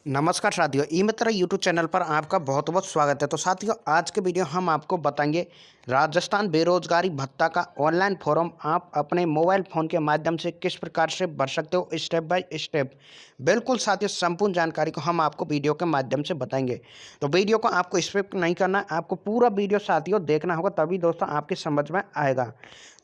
नमस्कार साथियों, ई मित्र YouTube channel पर आपका बहुत बहुत स्वागत है। तो साथियों, आज के वीडियो हम आपको बताएंगे राजस्थान बेरोजगारी भत्ता का ऑनलाइन फॉर्म आप अपने मोबाइल फ़ोन के माध्यम से किस प्रकार से भर सकते हो, स्टेप बाय स्टेप। बिल्कुल साथियों, संपूर्ण जानकारी को हम आपको वीडियो के माध्यम से बताएंगे। तो वीडियो को आपको स्किप नहीं करना है, आपको पूरा वीडियो साथियों देखना होगा, तभी दोस्तों आपके समझ में आएगा।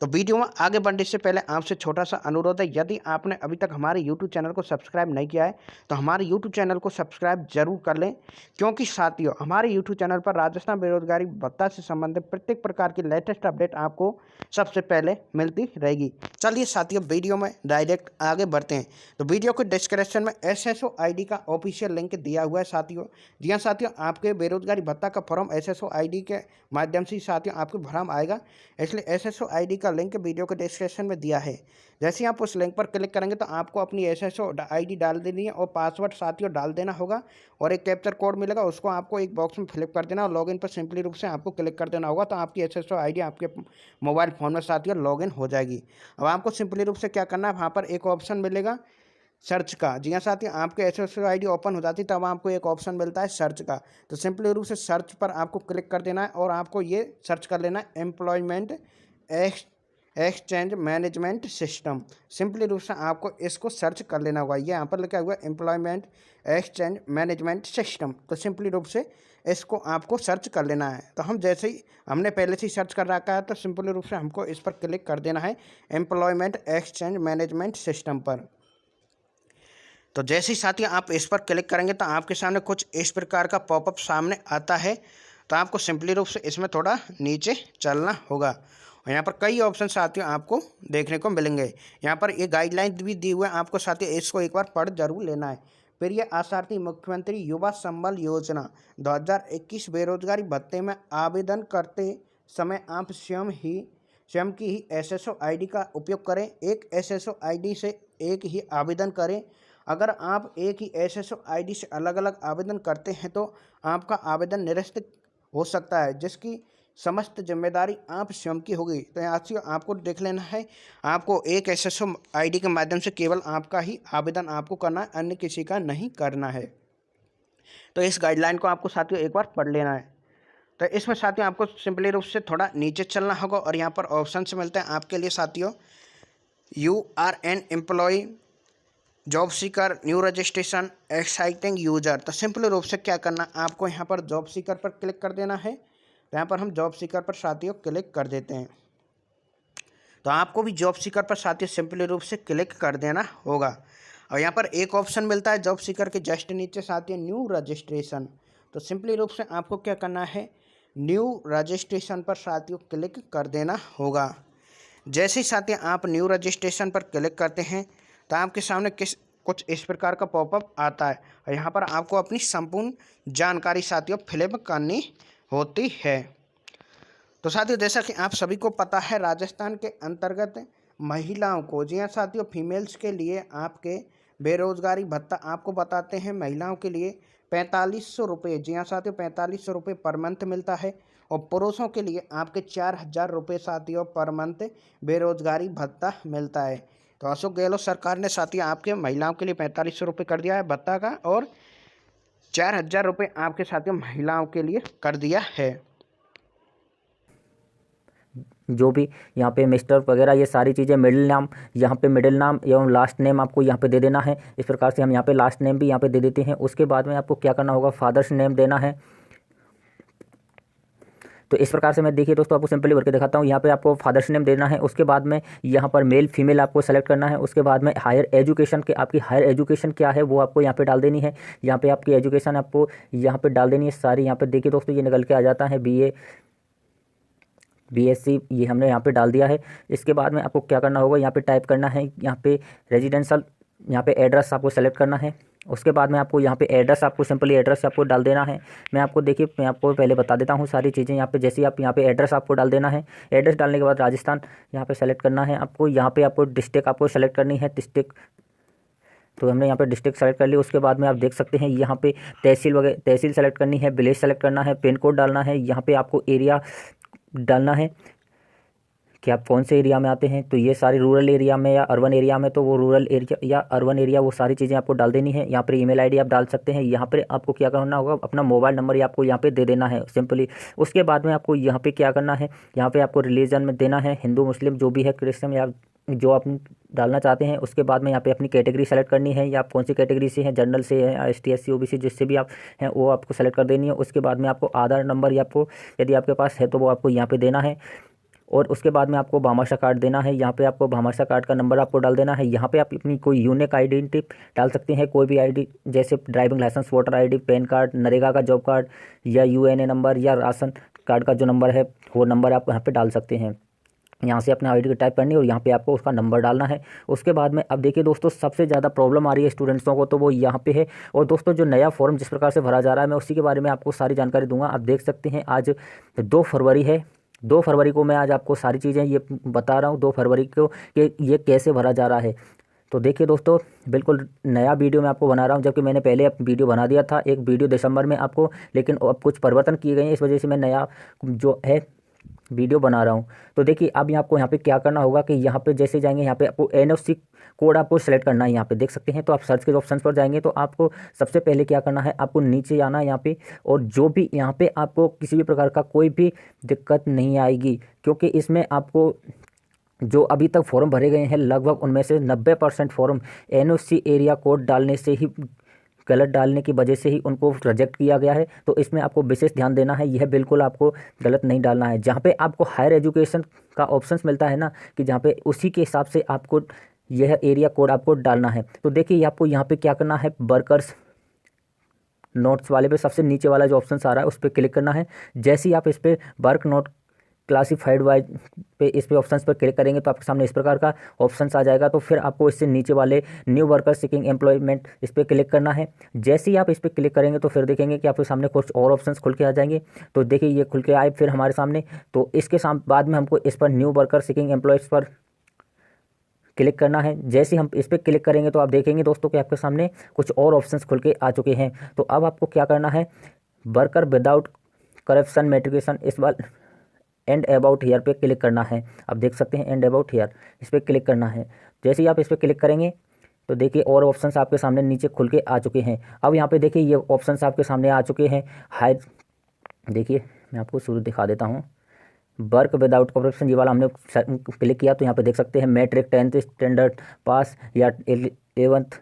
तो वीडियो में आगे बढ़ने से पहले आपसे छोटा सा अनुरोध है, यदि आपने अभी तक हमारे यूट्यूब चैनल को सब्सक्राइब नहीं किया है तो हमारे यूट्यूब चैनल को सब्सक्राइब जरूर कर लें, क्योंकि साथियों हमारे यूट्यूब चैनल पर राजस्थान बेरोजगारी भत्ता से संबंधित प्रत्येक प्रकार की लेटेस्ट अपडेट आपको सबसे पहले मिलती रहेगी। चलिए साथियों, वीडियो में डायरेक्ट आगे बढ़ते हैं। तो वीडियो के डिस्क्रिप्शन में एसएसओ आईडी का ऑफिशियल लिंक दिया हुआ है साथियों। जी हाँ साथियों, आपके बेरोजगारी भत्ता का फॉर्म एसएसओ आईडी के माध्यम से साथियों आपको भरम आएगा, इसलिए एसएसओ आईडी का लिंक वीडियो के डिस्क्रिप्शन में दिया है। जैसे ही आप उस लिंक पर क्लिक करेंगे तो आपको अपनी एसएसओ आईडी डाल देनी है और पासवर्ड साथियों डाल देना होगा, और एक कैप्चर कोड मिलेगा, उसको आपको एक बॉक्स में फिलिप कर देना और लॉगिन पर सिंपली रूप से आपको क्लिक कर देना होगा। तो आपकी एसएसओ आईडी आपके मोबाइल फ़ोन में साथियों लॉगिन हो जाएगी। अब आपको सिंपली रूप से क्या करना है, वहाँ पर एक ऑप्शन मिलेगा सर्च का। जी हाँ साथियों, आपके एसएसओ आईडी ओपन हो जाती है तब आपको एक ऑप्शन मिलता है सर्च का। तो सिंपली रूप से सर्च पर आपको क्लिक कर देना है और आपको ये सर्च कर लेना है employment exchange management system. Simply रूप से आपको इसको सर्च कर लेना होगा। ये यहाँ पर लिखा हुआ है एम्प्लॉयमेंट एक्सचेंज मैनेजमेंट सिस्टम। तो सिंपली रूप से इसको आपको सर्च कर लेना है। तो हम जैसे ही हमने पहले से ही सर्च कर रखा है तो सिंपली रूप से हमको इस पर क्लिक कर देना है एम्प्लॉयमेंट एक्सचेंज मैनेजमेंट सिस्टम पर। तो जैसे ही साथियों आप इस पर क्लिक करेंगे तो आपके सामने कुछ इस प्रकार का पॉपअप सामने आता है। तो आपको सिंपली रूप से इसमें थोड़ा नीचे चलना होगा और यहाँ पर कई ऑप्शन साथियों आपको देखने को मिलेंगे। यहाँ पर ये गाइडलाइन भी दी हुई है आपको साथियों, इसको एक बार पढ़ जरूर लेना है। फिर ये आसार्थी मुख्यमंत्री युवा संबल योजना 2021 बेरोजगारी भत्ते में आवेदन करते समय आप स्वयं की ही एसएसओ आईडी का उपयोग करें। एक एसएसओ आईडी से एक ही आवेदन करें। अगर आप एक ही एसएसओ आईडी से अलग अलग आवेदन करते हैं तो आपका आवेदन निरस्त हो सकता है, जिसकी समस्त जिम्मेदारी आप स्वयं की होगी। तो यहाँ से आपको देख लेना है, आपको एक एसएसओ आईडी के माध्यम से केवल आपका ही आवेदन आपको करना है, अन्य किसी का नहीं करना है। तो इस गाइडलाइन को आपको साथियों एक बार पढ़ लेना है। तो इसमें साथियों आपको सिंपली रूप से थोड़ा नीचे चलना होगा और यहाँ पर ऑप्शन मिलते हैं आपके लिए साथियों, you are an employ, job seeker, new registration, exciting user. तो सिंपल रूप से क्या करना, आपको यहाँ पर जॉब सीकर पर क्लिक कर देना है। तो यहाँ पर हम जॉब सीकर पर साथियों क्लिक कर देते हैं। तो आपको भी जॉब सीकर पर साथियों सिंपली रूप से क्लिक कर देना होगा और यहाँ पर एक ऑप्शन मिलता है जॉब सीकर के जस्ट नीचे साथियों न्यू रजिस्ट्रेशन। तो सिंपली रूप से आपको क्या करना है, न्यू रजिस्ट्रेशन पर साथियों क्लिक कर देना होगा। जैसे ही साथियों आप न्यू रजिस्ट्रेशन पर क्लिक करते हैं तो आपके सामने कुछ इस प्रकार का पॉपअप आता है और यहाँ पर आपको अपनी संपूर्ण जानकारी साथियों फिलअप करनी होती है। तो साथियों जैसा कि आप सभी को पता है, राजस्थान के अंतर्गत महिलाओं को, जी हाँ साथियों, फीमेल्स के लिए आपके बेरोजगारी भत्ता आपको बताते हैं, महिलाओं के लिए 4500 रुपये, जी हाँ साथियों 4500 रुपये पर मंथ मिलता है और पुरुषों के लिए आपके 4000 रुपये साथियों पर मंथ बेरोजगारी भत्ता मिलता है। तो अशोक गहलोत सरकार ने साथियों आपके महिलाओं के लिए 4500 रुपये कर दिया है भत्ता का और 4000 रुपये आपके साथियों महिलाओं के लिए कर दिया है। जो भी यहाँ पे मिस्टर वगैरह ये सारी चीज़ें, मिडिल नाम, यहाँ पे मिडिल नाम एवं लास्ट नेम आपको यहाँ पे दे देना है। इस प्रकार से हम यहाँ पे लास्ट नेम भी यहाँ पे दे देते हैं। उसके बाद में आपको क्या करना होगा, फादर्स नेम देना है। तो इस प्रकार से मैं देखिए दोस्तों आपको सिंपली भर के दिखाता हूँ। यहाँ पे आपको फादर्स नेम देना है। उसके बाद में यहाँ पर मेल फीमेल आपको सेलेक्ट करना है। उसके बाद में हायर एजुकेशन के, आपकी हायर एजुकेशन क्या है वो आपको यहाँ पे डाल देनी है। यहाँ पे आपकी एजुकेशन आपको यहाँ पे डाल देनी है सारी। यहाँ पे देखिए दोस्तों ये निकल के आ जाता है BA BSc, ये हमने यहाँ पे डाल दिया है। इसके बाद में आपको क्या करना होगा, यहाँ पे टाइप करना है, यहाँ पे रेजिडेंशियल, यहाँ पे एड्रेस आपको सेलेक्ट करना है। उसके बाद में आपको यहाँ पे एड्रेस, आपको सिंपली एड्रेस आपको डाल देना है। मैं आपको देखिए, मैं आपको पहले बता देता हूँ सारी चीज़ें। यहाँ पे जैसे ही आप यहाँ पे एड्रेस आपको डाल देना है। एड्रेस डालने के बाद राजस्थान यहाँ पे सेलेक्ट करना है आपको। यहाँ पे आपको डिस्ट्रिक्ट आपको सेलेक्ट करनी है, डिस्ट्रिक्ट। तो हमने यहाँ पे डिस्ट्रिक्ट सेलेक्ट कर ली। उसके बाद में आप देख सकते हैं यहाँ पे तहसील वगैरह, तहसील सेलेक्ट करनी है, विलेज सेलेक्ट करना है, पिन कोड डालना है, यहाँ पे आपको एरिया डालना है। कि आप कौन से एरिया में आते हैं। तो ये सारी रूरल एरिया में या अर्बन एरिया में, तो वो रूरल एरिया या अर्बन एरिया वो सारी चीज़ें आपको डाल देनी है। यहाँ पर ईमेल आईडी आप डाल सकते हैं। यहाँ पर आपको क्या करना होगा, अपना मोबाइल नंबर ही आपको यहाँ पे दे देना है सिंपली। उसके बाद में आपको यहाँ पे क्या करना है, यहाँ पे आपको रिलीजन में देना है हिंदू मुस्लिम जो भी है, क्रिश्चियन या जो आप डालना चाहते हैं। उसके बाद में यहाँ पे अपनी कैटेगरी सेलेक्ट करनी है, या आप कौन सी कैटेगरी से हैं, जनरल से है, ST SC OBC जिससे भी आप हैं वो आपको सेलेक्ट कर देनी है। उसके बाद में आपको आधार नंबर या आपको यदि आपके पास है तो वो आपको यहाँ पे देना है। और उसके बाद में आपको भामाशाह कार्ड देना है। यहाँ पे आपको भामाशाह कार्ड का नंबर आपको डाल देना है। यहाँ पे आप अपनी कोई यूनिक आइडेंटिटी डाल सकते हैं, कोई भी आईडी, जैसे driving licence, voter ID, PAN card, NREGA का जॉब कार्ड या UNA नंबर या राशन कार्ड का जो नंबर है वो नंबर आप यहाँ पे डाल सकते हैं। यहाँ से अपने ID टाइप करनी है और यहाँ पे आपको उसका नंबर डालना है। उसके बाद में अब देखिए दोस्तों, सबसे ज़्यादा प्रॉब्लम आ रही है स्टूडेंट्सों को, तो वो यहाँ पे है। और दोस्तों जो नया फॉर्म जिस प्रकार से भरा जा रहा है, मैं उसी के बारे में आपको सारी जानकारी दूंगा। आप देख सकते हैं आज 2 फरवरी है। 2 फरवरी को मैं आज आपको सारी चीज़ें ये बता रहा हूँ, 2 फरवरी को कि ये कैसे भरा जा रहा है। तो देखिए दोस्तों, बिल्कुल नया वीडियो मैं आपको बना रहा हूँ, जबकि मैंने पहले वीडियो बना दिया था एक वीडियो दिसंबर में आपको, लेकिन अब कुछ परिवर्तन किए गए हैं, इस वजह से मैं नया जो है वीडियो बना रहा हूँ। तो देखिए अब आपको यहाँ पे क्या करना होगा कि यहाँ पे जैसे जाएंगे, यहाँ पे आपको NFC कोड आपको सेलेक्ट करना है। यहाँ पे देख सकते हैं, तो आप सर्च के ऑप्शन पर जाएंगे तो आपको सबसे पहले क्या करना है, आपको नीचे आना है यहाँ पे। और जो भी यहाँ पे आपको किसी भी प्रकार का कोई भी दिक्कत नहीं आएगी, क्योंकि इसमें आपको जो अभी तक फॉर्म भरे गए हैं लगभग उनमें से 90% फॉर्म NFC एरिया कोड डालने से ही, गलत डालने की वजह से ही उनको रिजेक्ट किया गया है। तो इसमें आपको विशेष ध्यान देना है, यह बिल्कुल आपको गलत नहीं डालना है। जहाँ पे आपको हायर एजुकेशन का ऑप्शंस मिलता है ना, कि जहाँ पे उसी के हिसाब से आपको यह एरिया कोड आपको डालना है। तो देखिए आपको यहाँ पे क्या करना है, वर्कर्स नोट्स वाले पे सबसे नीचे वाला जो ऑप्शन आ रहा है उस पर क्लिक करना है। जैसे ही आप इस पर वर्क नोट क्लासीफाइड वाइज पे इस पे ऑप्शंस पर क्लिक करेंगे तो आपके सामने इस प्रकार का ऑप्शंस आ जाएगा। तो फिर आपको इससे नीचे वाले न्यू वर्कर सीकिंग एम्प्लॉयमेंट इस पर क्लिक करना है। जैसे ही आप इस पर क्लिक करेंगे तो फिर देखेंगे कि आपके सामने कुछ और ऑप्शंस खुल के आ जाएंगे। तो देखिए ये खुल के आए फिर हमारे सामने। तो इसके बाद में हमको इस पर न्यू वर्कर सीकिंग एम्प्लॉयज़ पर क्लिक करना है। जैसे हम इस पर क्लिक करेंगे तो आप देखेंगे दोस्तों कि आपके सामने कुछ और ऑप्शंस खुल के आ चुके हैं। तो अब आपको क्या करना है, वर्कर विदाउट करप्शन मेट्रिकुलेशन इस बार एंड अबाउट हियर पे क्लिक करना है। आप देख सकते हैं एंड अबाउट हियर, इस पर क्लिक करना है। जैसे ही आप इस पर क्लिक करेंगे तो देखिए और ऑप्शंस आपके सामने नीचे खुल के आ चुके हैं। अब यहाँ पे देखिए ये ऑप्शंस आपके सामने आ चुके हैं। हाई देखिए मैं आपको शुरू दिखा देता हूँ। वर्क विदाउट करप्शन ये वाला हमने क्लिक किया तो यहाँ पे देख सकते हैं मैट्रिक 10th स्टैंडर्ड पास या 11th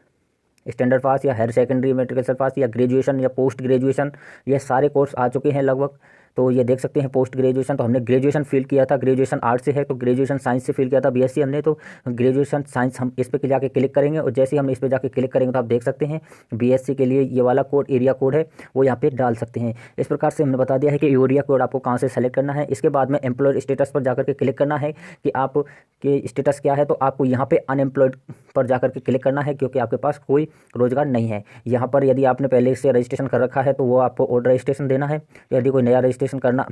स्टैंडर्ड पास या हायर सेकेंडरी मेट्रिकुलेशन पास या ग्रेजुएशन या पोस्ट ग्रेजुएशन, ये सारे कोर्स आ चुके हैं लगभग। तो ये देख सकते हैं पोस्ट ग्रेजुएशन, तो हमने ग्रेजुएशन फिल किया था, ग्रेजुएशन आर्ट्स से है तो ग्रेजुएशन साइंस से फिल किया था, BSc हमने, तो ग्रेजुएशन साइंस हम इस पर जाके क्लिक करेंगे। और जैसे ही हम इस पर जाके क्लिक करेंगे तो आप देख सकते हैं BSc के लिए ये वाला कोड एरिया कोड है वो यहाँ पे डाल सकते हैं। इस प्रकार से हमने बता दिया है कि एरिया कोड आपको कहाँ से सेलेक्ट करना है। इसके बाद में एम्प्लॉयड स्टेटस पर जाकर के क्लिक करना है कि आप के स्टेटस क्या है। तो आपको यहाँ पे अनएम्प्लॉयड पर जाकर के क्लिक करना है, क्योंकि आपके पास कोई रोजगार नहीं है। यहाँ पर यदि आपने पहले से रजिस्ट्रेशन कर रखा है तो वो आपको ओल्ड रजिस्ट्रेशन देना है। यदि कोई नया रजिस्ट्रेशन करना,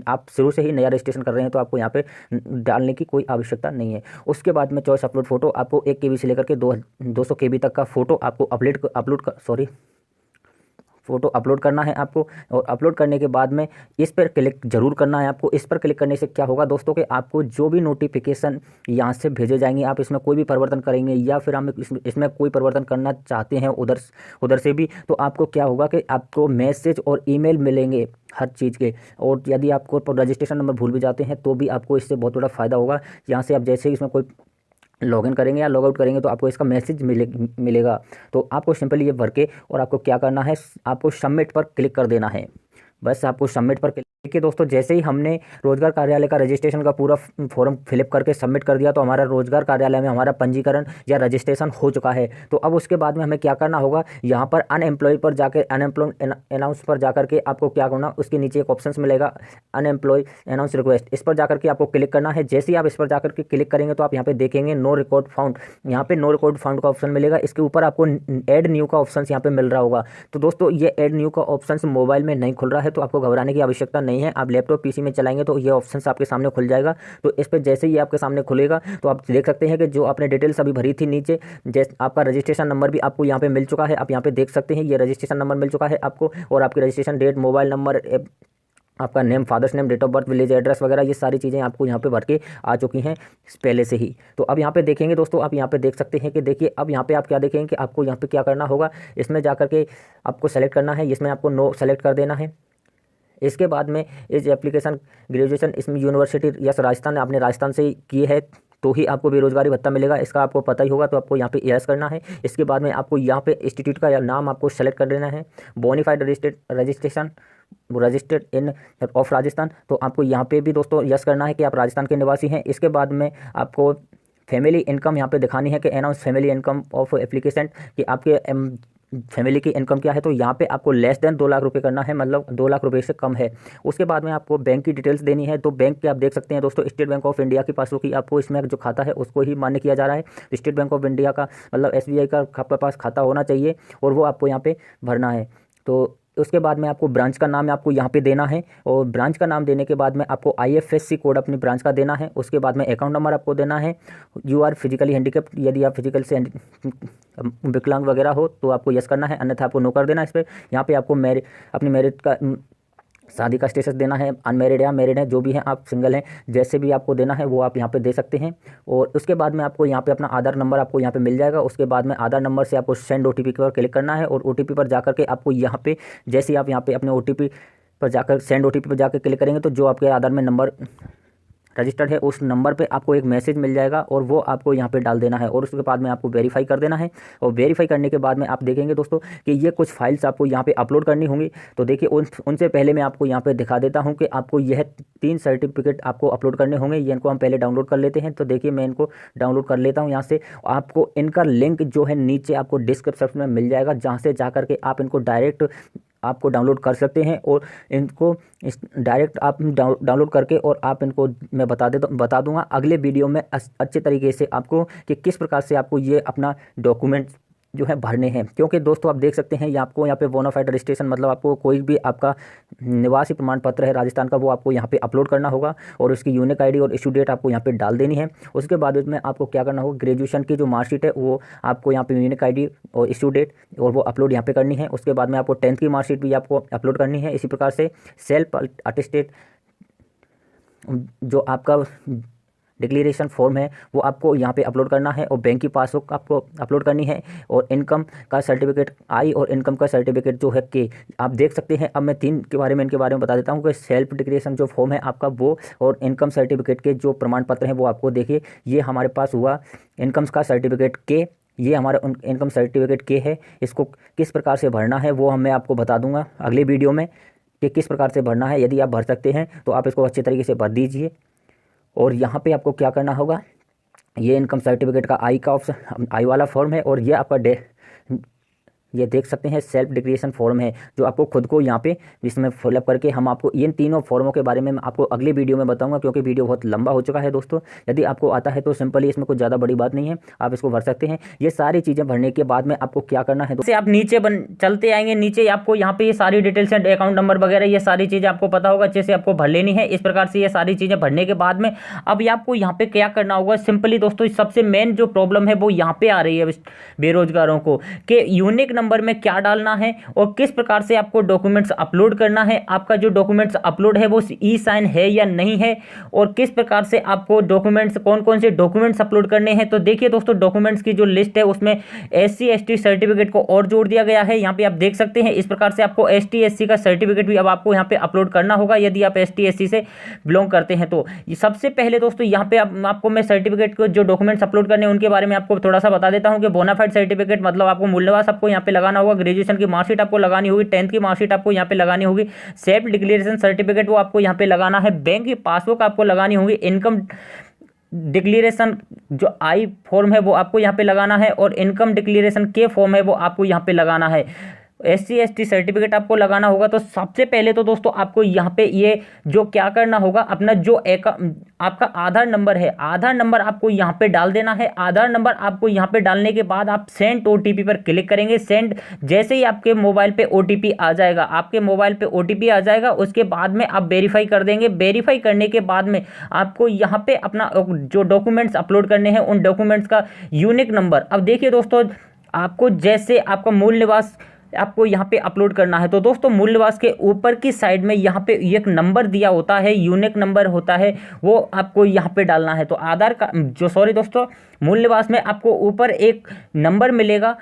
आप शुरू से ही नया रजिस्ट्रेशन कर रहे हैं तो आपको यहाँ पे डालने की कोई आवश्यकता नहीं है। उसके बाद में चॉइस अपलोड फोटो, आपको 1 KB से लेकर के 200 KB तक का फोटो आपको फ़ोटो अपलोड करना है आपको। और अपलोड करने के बाद में इस पर क्लिक जरूर करना है आपको। इस पर क्लिक करने से क्या होगा दोस्तों कि आपको जो भी नोटिफिकेशन यहाँ से भेजे जाएंगे, आप इसमें कोई भी परिवर्तन करेंगे या फिर हम इसमें कोई परिवर्तन करना चाहते हैं उधर से भी, तो आपको क्या होगा कि आपको मैसेज और ईमेल मिलेंगे हर चीज़ के। और यदि आपको रजिस्ट्रेशन नंबर भूल भी जाते हैं तो भी आपको इससे बहुत बड़ा फ़ायदा होगा। यहाँ से आप जैसे ही इसमें कोई लॉगिन करेंगे या लॉग आउट करेंगे तो आपको इसका मैसेज मिलेगा। तो आपको सिंपली ये भर के और आपको क्या करना है, आपको सबमिट पर क्लिक कर देना है। बस आपको सबमिट पर देखिए दोस्तों, जैसे ही हमने रोजगार कार्यालय का रजिस्ट्रेशन का पूरा फॉर्म फिलअप करके सबमिट कर दिया तो हमारा रोजगार कार्यालय में हमारा पंजीकरण या रजिस्ट्रेशन हो चुका है। तो अब उसके बाद में हमें क्या करना होगा, यहाँ पर अनएम्प्लॉय पर जाकर अनएम्प्लॉय अनाउंस पर जाकर के आपको क्या करना, उसके नीचे एक ऑप्शन मिलेगा अनएम्प्लॉय अनाउंस रिक्वेस्ट, इस पर जाकर के आपको क्लिक करना है। जैसे ही आप इस पर जाकर के क्लिक करेंगे तो आप यहाँ पे देखेंगे नो रिकॉर्ड फाउंड, यहाँ पे नो रिकॉर्ड फाउंड का ऑप्शन मिलेगा। इसके ऊपर आपको एड न्यू का ऑप्शन यहाँ पे मिल रहा होगा। तो दोस्तों ये एड न्यू का ऑप्शन मोबाइल में नहीं खुल रहा है तो आपको घबराने की आवश्यकता नहीं है। आप लैपटॉप PC में चलाएंगे तो ये ऑप्शन आपके सामने खुल जाएगा। तो इस पर जैसे ही आपके सामने खुलेगा तो आप देख सकते हैं कि जो आपने डिटेल्स अभी भरी थी नीचे, जैसे आपका रजिस्ट्रेशन नंबर भी आपको यहाँ पे मिल चुका है। आप यहाँ पे देख सकते हैं ये रजिस्ट्रेशन नंबर मिल चुका है आपको, और आपकी रजिस्ट्रेशन डेट, मोबाइल नंबर, आपका name, father's name, date of birth, village address वगैरह ये सारी चीज़ें आपको यहाँ पे भर के आ चुकी हैं पहले से ही। तो अब यहाँ पे देखेंगे दोस्तों, आप यहाँ पे देख सकते हैं कि देखिए अब यहाँ पे आप क्या देखेंगे कि आपको यहाँ पे क्या करना होगा, इसमें जा कर के आपको सेलेक्ट करना है, इसमें आपको नो सेलेक्ट कर देना है। इसके बाद में इस एप्लीकेशन ग्रेजुएशन इसमें यूनिवर्सिटी यस राजस्थान, आपने राजस्थान से की है तो ही आपको बेरोजगारी भत्ता मिलेगा, इसका आपको पता ही होगा, तो आपको यहाँ पे यस करना है। इसके बाद में आपको यहाँ पे इंस्टीट्यूट का नाम आपको सेलेक्ट कर देना है, bona fide registered in of Rajasthan, तो आपको यहाँ पे भी दोस्तों यस करना है कि आप राजस्थान के निवासी हैं। इसके बाद में आपको फैमिली इनकम यहाँ पे दिखानी है कि announce family income of application, कि आपके फैमिली की इनकम क्या है, तो यहाँ पे आपको लेस देन 2 लाख रुपए करना है, मतलब 2 लाख रुपए से कम है। उसके बाद में आपको बैंक की डिटेल्स देनी है, तो बैंक के आप देख सकते हैं दोस्तों, स्टेट बैंक ऑफ इंडिया की पासबुक की आपको इसमें जो खाता है उसको ही मान्य किया जा रहा है। तो स्टेट बैंक ऑफ इंडिया का मतलब SBI का आपके पास खाता होना चाहिए और वो आपको यहाँ पे भरना है। तो उसके बाद में आपको ब्रांच का नाम आपको यहाँ पे देना है, और ब्रांच का नाम देने के बाद में आपको IFSC कोड अपनी ब्रांच का देना है। उसके बाद में अकाउंट नंबर आपको देना है। यू आर फिजिकली हैंडीकैप्ड, यदि आप फिजिकल से विकलांग वगैरह हो तो आपको यस करना है, अन्यथा आपको नो कर देना है इस पर। यहाँ पे आपको अपनी मैरिज का शादी का स्टेटस देना है, अनमैरिड या मैरिड है, जो भी हैं आप, सिंगल हैं, जैसे भी आपको देना है वो आप यहाँ पे दे सकते हैं। और उसके बाद में आपको यहाँ पे अपना आधार नंबर आपको यहाँ पे मिल जाएगा। उसके बाद में आधार नंबर से आपको सेंड OTP पर क्लिक करना है, और OTP पर जाकर के आपको यहाँ पे जैसे आप यहाँ पे अपने OTP पर जाकर सेंड OTP पर जाकर क्लिक करेंगे तो जो आपके आधार में नंबर रजिस्टर्ड है उस नंबर पे आपको एक मैसेज मिल जाएगा, और वो आपको यहाँ पे डाल देना है, और उसके बाद में आपको वेरीफाई कर देना है। और वेरीफाई करने के बाद में आप देखेंगे दोस्तों कि ये कुछ फाइल्स आपको यहाँ पे अपलोड करनी होंगी। तो देखिए उनसे पहले मैं आपको यहाँ पे दिखा देता हूँ कि आपको यह 3 सर्टिफिकेट आपको अपलोड करने होंगे। ये इनको हम पहले डाउनलोड कर लेते हैं। तो देखिए मैं इनको डाउनलोड कर लेता हूँ यहाँ से। आपको इनका लिंक जो है नीचे आपको डिस्क्रिप्शन में मिल जाएगा, जहाँ से जा करके आप इनको डायरेक्ट आपको डाउनलोड कर सकते हैं, और इनको डायरेक्ट आप डाउनलोड करके और आप इनको मैं बता दूंगा अगले वीडियो में अच्छे तरीके से आपको कि किस प्रकार से आपको ये अपना डॉक्यूमेंट जो है भरने हैं। क्योंकि दोस्तों आप देख सकते हैं ये आपको यहाँ पे बोनाफाइड रजिस्ट्रेशन, मतलब आपको कोई भी आपका निवासी प्रमाण पत्र है राजस्थान का वो आपको यहाँ पे अपलोड करना होगा, और उसकी यूनिक ID और इशू डेट आपको यहाँ पे डाल देनी है। उसके बाद में आपको क्या करना होगा, ग्रेजुएशन की जो मार्कशीट है वो आपको यहाँ पे यूनिक ID और इशू डेट और वो अपलोड यहाँ पे करनी है। उसके बाद में आपको 10th की मार्कशीट भी आपको अपलोड करनी है। इसी प्रकार से सेल्फ अटेस्टेड जो आपका डिक्लेरेशन फॉर्म है वो आपको यहाँ पे अपलोड करना है, और बैंक की पासबुक आपको अपलोड करनी है, और इनकम का सर्टिफिकेट I और इनकम का सर्टिफिकेट जो है K। आप देख सकते हैं, अब मैं 3 के बारे में इनके बारे में बता देता हूँ कि सेल्फ डिक्लेरेशन जो फॉर्म है आपका वो, और इनकम सर्टिफिकेट के जो प्रमाण पत्र हैं वो आपको देखिए ये हमारे पास हुआ इनकम का सर्टिफिकेट K, ये हमारा इनकम सर्टिफिकेट K है। इसको किस प्रकार से भरना है वो मैं आपको बता दूंगा अगले वीडियो में कि किस प्रकार से भरना है। यदि आप भर सकते हैं तो आप इसको अच्छे तरीके से भर दीजिए। और यहाँ पे आपको क्या करना होगा, ये इनकम सर्टिफिकेट का आई वाला फॉर्म है, और ये आपका ये देख सकते हैं सेल्फ डिक्लेरेशन फॉर्म है जो आपको खुद को यहाँ पे इसमें फिलअप करके हम आपको इन तीनों फॉर्मों के बारे में आपको अगले वीडियो में बताऊंगा, क्योंकि वीडियो बहुत लंबा हो चुका है दोस्तों। यदि आपको आता है तो सिंपली इसमें कुछ ज़्यादा बड़ी बात नहीं है, आप इसको भर सकते हैं। ये सारी चीज़ें भरने के बाद में आपको क्या करना है, जैसे आप नीचे चलते आएंगे, नीचे आपको यहाँ पे ये सारी डिटेल्स एंड अकाउंट नंबर वगैरह ये सारी चीज़ें आपको पता होगा, अच्छे से आपको भर लेनी है। इस प्रकार से ये सारी चीज़ें भरने के बाद में अब ये आपको यहाँ पे क्या करना होगा, सिंपली दोस्तों सबसे मेन जो प्रॉब्लम है वो यहाँ पे आ रही है बेरोजगारों को, कि यूनिक नंबर में क्या डालना है और किस प्रकार से आपको डॉक्यूमेंट्स अपलोड करना है। आपका जो डॉक्यूमेंट्स अपलोड है वो ई-साइन है या नहीं है, और किस प्रकार से आपको डॉक्यूमेंट्स, कौन कौन से डॉक्यूमेंट्स अपलोड करने हैं। तो देखिए दोस्तों डॉक्यूमेंट्स की जो लिस्ट है उसमें SC ST सर्टिफिकेट को और जोड़ दिया गया है। यहाँ पे आप देख सकते हैं इस प्रकार से आपको ST SC का सर्टिफिकेट भी अब आपको यहाँ पे अपलोड करना होगा, यदि आप ST SC से बिलोंग करते हैं तो। सबसे पहले दोस्तों यहाँ पे आपको मैं सर्टिफिकेट को जो डॉक्यूमेंट्स अपलोड करने हैं उनके बारे में आपको थोड़ा सा बता देता हूँ कि बोनाफाइड सर्टिफिकेट मतलब आपको मूल निवास आपको यहाँ पे लगाना होगा, ग्रेजुएशन की मार्कशीट आपको लगानी होगी, 10th की मार्कशीट आपको यहाँ पे लगानी होगी, सेल्फ डिक्लेरेशन सर्टिफिकेट वो आपको यहाँ पे लगाना है, बैंक की पासबुक आपको लगानी होगी, इनकम डिक्लेरेशन जो I फॉर्म है वो आपको यहाँ पे लगाना है, और इनकम डिक्लेरेशन K फॉर्म है वो आपको यहाँ पे लगाना है, SC ST सर्टिफिकेट आपको लगाना होगा। तो सबसे पहले तो दोस्तों आपको यहाँ पे ये जो क्या करना होगा, अपना जो आपका आधार नंबर है, आधार नंबर आपको यहाँ पे डाल देना है। आधार नंबर आपको यहाँ पे डालने के बाद आप सेंड OTP पर क्लिक करेंगे। सेंड जैसे ही आपके मोबाइल पे OTP आ जाएगा, आपके मोबाइल पे OTP आ जाएगा, उसके बाद में आप वेरीफाई कर देंगे। वेरीफाई करने के बाद में आपको यहाँ पे अपना जो डॉक्यूमेंट्स अपलोड करने हैं उन डॉक्यूमेंट्स का यूनिक नंबर, अब देखिए दोस्तों आपको जैसे आपका मूल निवास आपको यहाँ पे अपलोड करना है। तो दोस्तों मूल निवास के ऊपर की साइड में यहाँ पे एक नंबर दिया होता है, यूनिक नंबर होता है, वो आपको यहाँ पे डालना है। तो आधार का जो सॉरी दोस्तों मूल निवास में आपको ऊपर एक नंबर मिलेगा,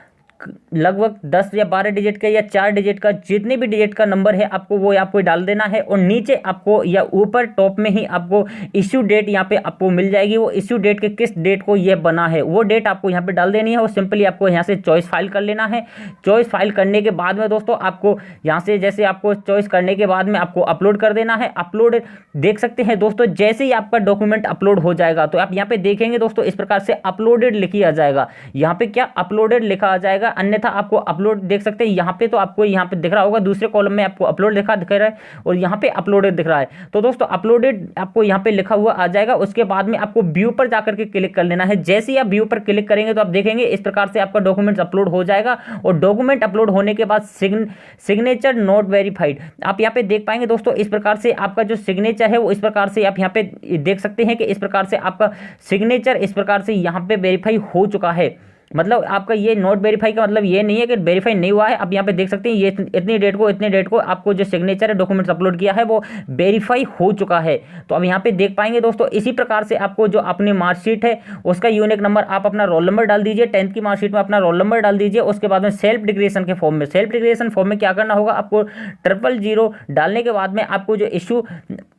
लगभग 10 या 12 डिजिट का या 4 डिजिट का, जितने भी डिजिट का नंबर है आपको वो यहाँ पे डाल देना है। और नीचे आपको या ऊपर टॉप में ही आपको इश्यू डेट यहाँ पे आपको मिल जाएगी। वो इश्यू डेट के किस डेट को ये बना है वो डेट आपको यहाँ पे डाल देनी है और सिंपली आपको यहाँ से चॉइस फाइल कर लेना है। चॉइस फाइल करने के बाद में दोस्तों आपको यहाँ से जैसे आपको चॉइस करने के बाद में आपको अपलोड कर देना है। अपलोड देख सकते हैं दोस्तों, जैसे ही आपका डॉक्यूमेंट अपलोड हो जाएगा तो आप यहाँ पे देखेंगे दोस्तों इस प्रकार से अपलोडेड लिखी आ जाएगा। यहाँ पे क्या अपलोडेड लिखा आ जाएगा, अन्यथा आपको अपलोड देख सकते हैं यहाँ पे, तो आपको यहाँ पे दिख रहा होगा दूसरे कॉलम में आपको अपलोड दिख रहा है और यहाँ पे अपलोडेड दिख रहा है। तो दोस्तों अपलोडेड आपको यहाँ पे लिखा हुआ आ जाएगा। उसके बाद में आपको व्यू पर जाकर के क्लिक कर लेना है। जैसे ही आप व्यू पर क्लिक करेंगे तो आप देखेंगे इस प्रकार से आपका डॉक्यूमेंट अपलोड हो जाएगा। और डॉक्यूमेंट अपलोड होने के बाद सिग्नेचर नॉट वेरीफाइड आप यहाँ पे देख पाएंगे दोस्तों। इस प्रकार से आपका जो सिग्नेचर है वो इस प्रकार से आप यहाँ पे देख सकते हैं कि इस प्रकार से आपका सिग्नेचर इस प्रकार से यहाँ पे वेरीफाई हो चुका है। मतलब आपका ये नॉट वेरीफाई का मतलब ये नहीं है कि वेरीफाई नहीं हुआ है। आप यहाँ पे देख सकते हैं ये इतनी डेट को आपको जो सिग्नेचर है डॉक्यूमेंट्स अपलोड किया है वो वेरीफाई हो चुका है। तो अब यहाँ पे देख पाएंगे दोस्तों इसी प्रकार से आपको जो अपनी मार्कशीट है उसका यूनिक नंबर, आप अपना रोल नंबर डाल दीजिए। 10th की मार्कशीट में अपना रोल नंबर डाल दीजिए। उसके बाद में सेल्फ डिक्लेरेशन के फॉर्म में क्या करना होगा, आपको 000 डालने के बाद में आपको जो इशू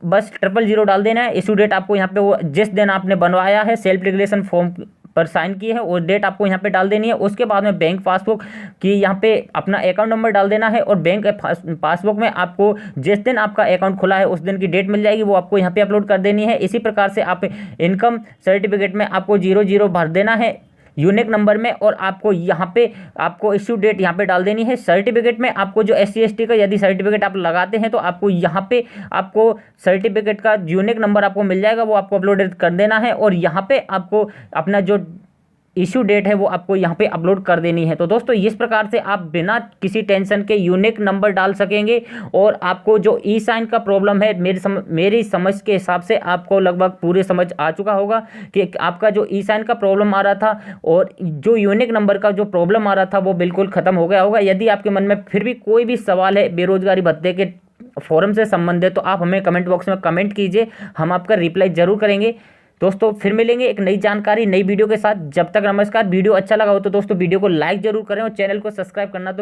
बस 000 डाल देना है। इशू डेट आपको यहाँ पे वो जिस दिन आपने बनवाया है सेल्फ डिक्लेरेशन फॉर्म पर साइन किए हैं वो डेट आपको यहाँ पे डाल देनी है। उसके बाद में बैंक पासबुक की यहाँ पे अपना अकाउंट नंबर डाल देना है और बैंक पासबुक में आपको जिस दिन आपका अकाउंट खुला है उस दिन की डेट मिल जाएगी, वो आपको यहाँ पे अपलोड कर देनी है। इसी प्रकार से आप इनकम सर्टिफिकेट में आपको 00 भर देना है यूनिक नंबर में और आपको यहाँ पे आपको इश्यू डेट यहाँ पे डाल देनी है। सर्टिफिकेट में आपको जो SC ST का यदि सर्टिफिकेट आप लगाते हैं तो आपको यहाँ पे आपको सर्टिफिकेट का यूनिक नंबर आपको मिल जाएगा, वो आपको अपलोड कर देना है। और यहाँ पे आपको अपना जो इशू डेट है वो आपको यहाँ पे अपलोड कर देनी है। तो दोस्तों इस प्रकार से आप बिना किसी टेंशन के यूनिक नंबर डाल सकेंगे। और आपको जो ई साइन का प्रॉब्लम है मेरी समझ के हिसाब से आपको लगभग पूरे समझ आ चुका होगा कि आपका जो ई साइन का प्रॉब्लम आ रहा था और जो यूनिक नंबर का जो प्रॉब्लम आ रहा था वो बिल्कुल ख़त्म हो गया होगा। यदि आपके मन में फिर भी कोई भी सवाल है बेरोजगारी भत्ते के फॉर्म से संबंधित तो आप हमें कमेंट बॉक्स में कमेंट कीजिए, हम आपका रिप्लाई जरूर करेंगे। दोस्तों फिर मिलेंगे एक नई जानकारी नई वीडियो के साथ। जब तक नमस्कार। वीडियो अच्छा लगा हो तो दोस्तों वीडियो को लाइक जरूर करें और चैनल को सब्सक्राइब करना तो